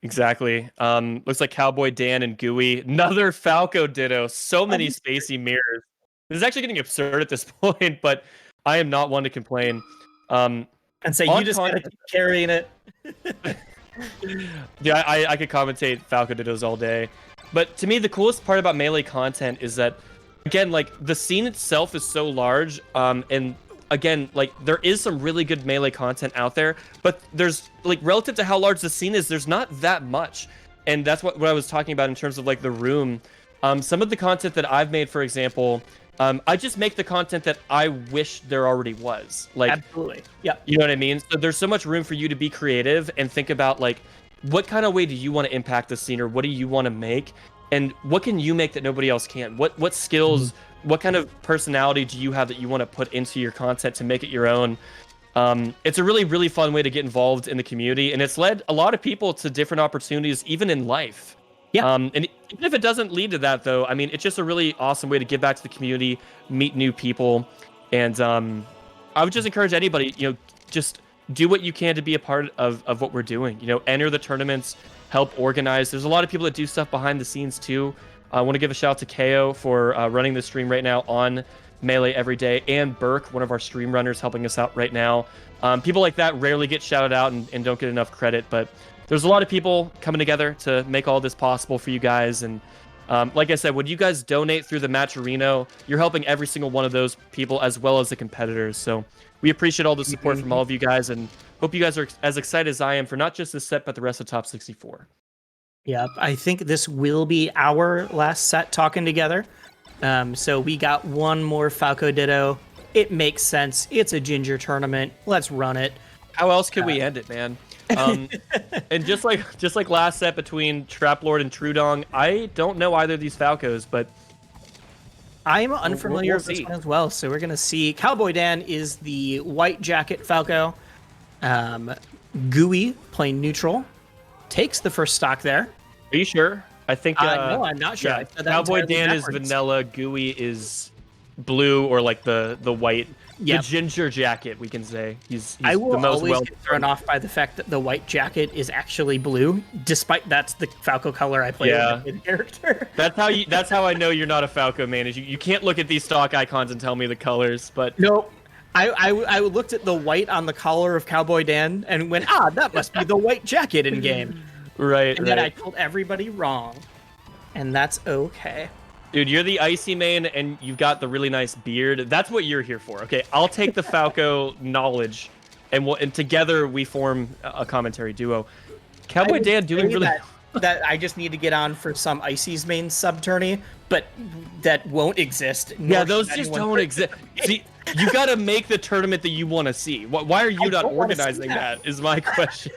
Exactly. Looks like Cowboy Dan and Gooey. Another Falco ditto. So many spacey mirrors. This is actually getting absurd at this point, but I am not one to complain. And say you on just con- gotta keep carrying it. Yeah, I could commentate Falco dittos all day. But to me, the coolest part about melee content is that, again, like, the scene itself is so large, and again, like, there is some really good melee content out there, but there's, like, relative to how large the scene is, there's not that much. And that's what I was talking about in terms of, like, the room. Some of the content that I've made, for example, I just make the content that I wish there already was. Like, absolutely. Yeah. You know what I mean? So there's so much room for you to be creative and think about, like, what kind of way do you want to impact the scene, or what do you want to make, and what can you make that nobody else can? What skills, what kind of personality do you have that you want to put into your content to make it your own? It's a really, really fun way to get involved in the community, and it's led a lot of people to different opportunities, even in life. Yeah. And even if it doesn't lead to that, though, I mean, it's just a really awesome way to give back to the community, meet new people, and I would just encourage anybody, just do what you can to be a part of what we're doing. Enter the tournaments, help organize. There's a lot of people that do stuff behind the scenes too. I want to give a shout out to KO for running the stream right now on Melee every day, and Burke, one of our stream runners, helping us out right now. People like that rarely get shouted out and don't get enough credit, but there's a lot of people coming together to make all this possible for you guys. And like I said, when you guys donate through the Matcherino, you're helping every single one of those people as well as the competitors. So we appreciate all the support from all of you guys, and hope you guys are as excited as I am for not just this set, but the rest of Top 64. Yeah, I think this will be our last set talking together. So we got one more Falco Ditto. It makes sense. It's a Ginger tournament. Let's run it. How else could we end it, man? And just like last set between Traplord and Trudong, I don't know either of these Falcos, but I'm unfamiliar with this one as well, so we're gonna see. CowboyDan is the white jacket Falco. Gooey playing neutral takes the first stock there. Are you sure? I think no, I'm not sure. Yeah, CowboyDan is vanilla, Gooey is blue, or like the white. Yep. The ginger jacket, we can say. He's I will the most always get thrown off by the fact that the white jacket is actually blue, despite that's the Falco color I play with the character. That's how I know you're not a Falco man. Is you can't look at these stock icons and tell me the colors. But no, I looked at the white on the collar of CowboyDan and went, that must be the white jacket in game. Right. And then I told everybody wrong, and that's okay. Dude, you're the Icy main, and you've got the really nice beard. That's what you're here for. Okay, I'll take the Falco knowledge, and together we form a commentary duo. CowboyDan doing really... That I just need to get on for some Icy's main sub-tourney, but that won't exist. Yeah, those just don't exist. See, you got to make the tournament that you want to see. Why are you not organizing that, is my question.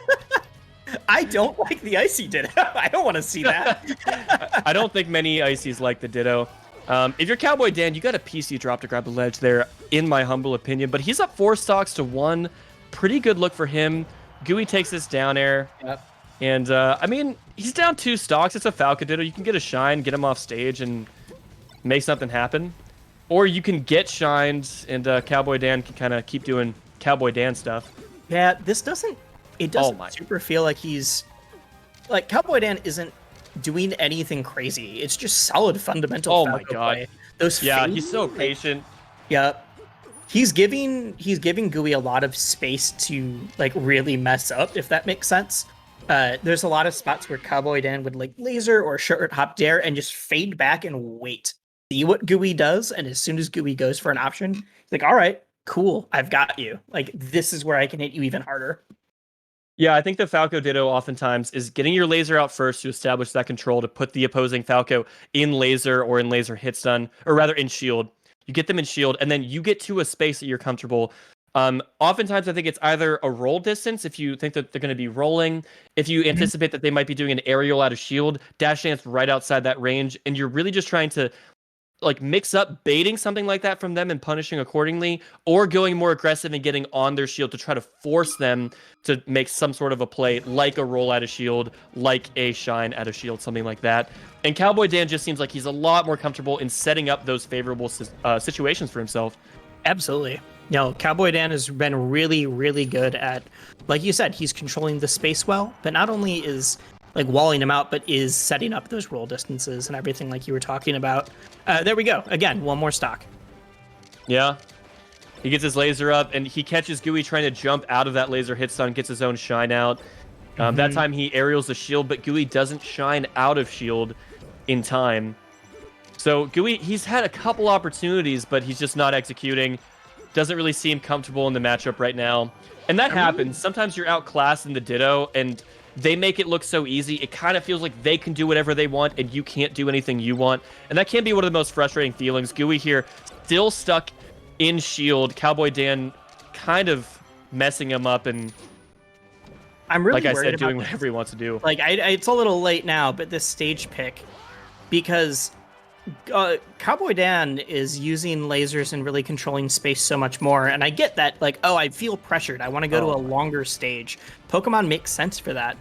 I don't like the Icy Ditto. I don't want to see that. I don't think many Icies like the Ditto. If you're CowboyDan, you got a PC drop to grab the ledge there, in my humble opinion. But he's up 4 stocks to 1. Pretty good look for him. Gooey takes this down air. Yep. And, I mean, he's down 2 stocks. It's a Falco Ditto. You can get a shine, get him off stage, and make something happen. Or you can get shined, and CowboyDan can kind of keep doing CowboyDan stuff. Yeah, this doesn't... It doesn't super feel like he's... Like, CowboyDan isn't doing anything crazy. It's just solid fundamental Falco play. He's so patient. Yeah. He's giving Gooey a lot of space to, like, really mess up, if that makes sense. There's a lot of spots where CowboyDan would, like, laser or short hop dare and just fade back and wait. See what Gooey does, and as soon as Gooey goes for an option, he's like, all right, cool, I've got you. Like, this is where I can hit you even harder. Yeah, I think the Falco Ditto oftentimes is getting your laser out first to establish that control to put the opposing Falco in laser or in laser hit stun, or rather in shield. You get them in shield, and then you get to a space that you're comfortable. Oftentimes, I think it's either a roll distance, if you think that they're going to be rolling, if you anticipate that they might be doing an aerial out of shield, dash dance right outside that range, and you're really just trying to like mix up baiting something like that from them and punishing accordingly, or going more aggressive and getting on their shield to try to force them to make some sort of a play, like a roll out of shield, like a shine out of shield, something like that. And CowboyDan just seems like he's a lot more comfortable in setting up those favorable situations for himself. Absolutely. CowboyDan has been really, really good at, like you said, he's controlling the space well, but not only is like walling him out, but is setting up those roll distances and everything like you were talking about. There we go. Again, one more stock. Yeah. He gets his laser up, and he catches Gooey trying to jump out of that laser hit stun, gets his own shine out. That time he aerials the shield, but Gooey doesn't shine out of shield in time. So Gooey, he's had a couple opportunities, but he's just not executing. Doesn't really seem comfortable in the matchup right now. And that happens. Sometimes you're outclassed in the Ditto, and they make it look so easy. It kind of feels like they can do whatever they want, and you can't do anything you want. And that can be one of the most frustrating feelings. Gooey here still stuck in shield. CowboyDan kind of messing him up, and I'm really like I worried said, about doing this. whatever he wants to do. Like, it's a little late now, but this stage pick, because CowboyDan is using lasers and really controlling space so much more, and I get that, like, oh, I feel pressured. I want to go to a longer stage. Pokemon makes sense for that.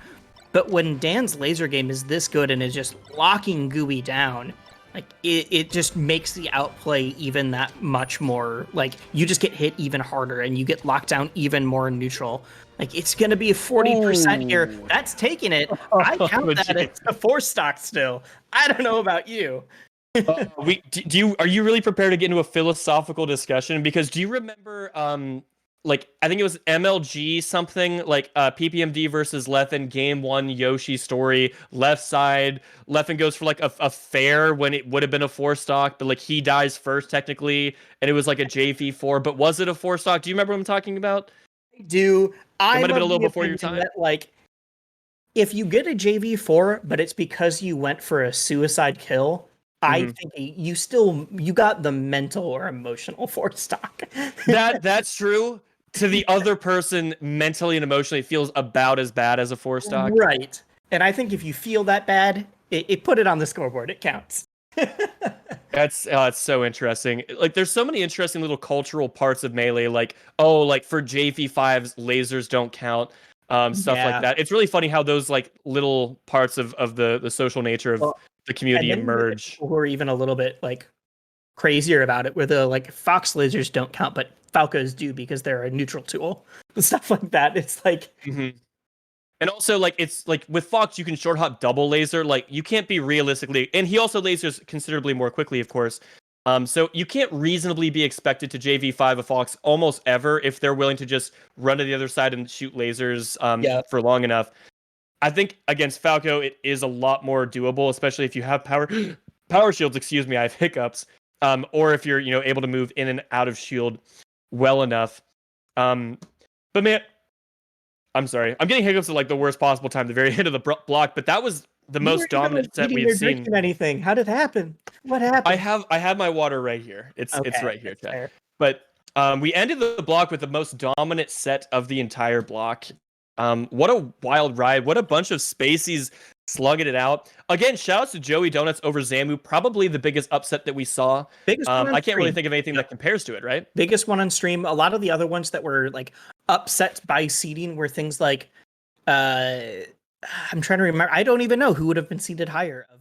But when Dan's laser game is this good and is just locking Gooey down, like, it just makes the outplay even that much more, like, you just get hit even harder and you get locked down even more neutral. Like, it's going to be 40% here. That's taking it. I count that as a 4-stock still. I don't know about you. Are you really prepared to get into a philosophical discussion? Because do you remember, like, I think it was MLG something, like PPMD versus Leffen, game 1 Yoshi story, left side, Leffen goes for like a fair when it would have been a 4-stock, but like he dies first technically, and it was like a JV4, but was it a 4-stock? Do you remember what I'm talking about? It might have been a little before your time. That, like, if you get a JV4, but it's because you went for a suicide kill, I think you got the mental or emotional 4-stock. That's true. To the other person, mentally and emotionally, it feels about as bad as a 4-stock. Right. And I think if you feel that bad, it put it on the scoreboard. It counts. That's it's so interesting. Like, there's so many interesting little cultural parts of Melee. Like, oh, like for JV5s, lasers don't count. Stuff like that. It's really funny how those like little parts of the social nature of the community emerge. Who are even a little bit like crazier about it, where the like Fox lasers don't count, but Falcos do because they're a neutral tool. Stuff like that. It's like. And also, like, it's like with Fox, you can short hop double laser. Like, you can't be realistically, and he also lasers considerably more quickly, of course. So you can't reasonably be expected to JV5 a Fox almost ever if they're willing to just run to the other side and shoot lasers for long enough. I think against Falco, it is a lot more doable, especially if you have power shields. Excuse me, I have hiccups. Or if you're able to move in and out of shield well enough. But man, I'm sorry, I'm getting hiccups at like the worst possible time, the very end of the block. But that was the most dominant set we have seen. Anything? How did it happen? What happened? I have my water right here. It's right here, chat. But we ended the block with the most dominant set of the entire block. What a wild ride! What a bunch of Spaceys slugging it out. Again, shoutouts to Joey Donuts over Zamu. Probably the biggest upset that we saw. I can't really think of anything that compares to it, right? Biggest one on stream. A lot of the other ones that were like upset by seeding were things like I'm trying to remember. I don't even know who would have been seeded higher of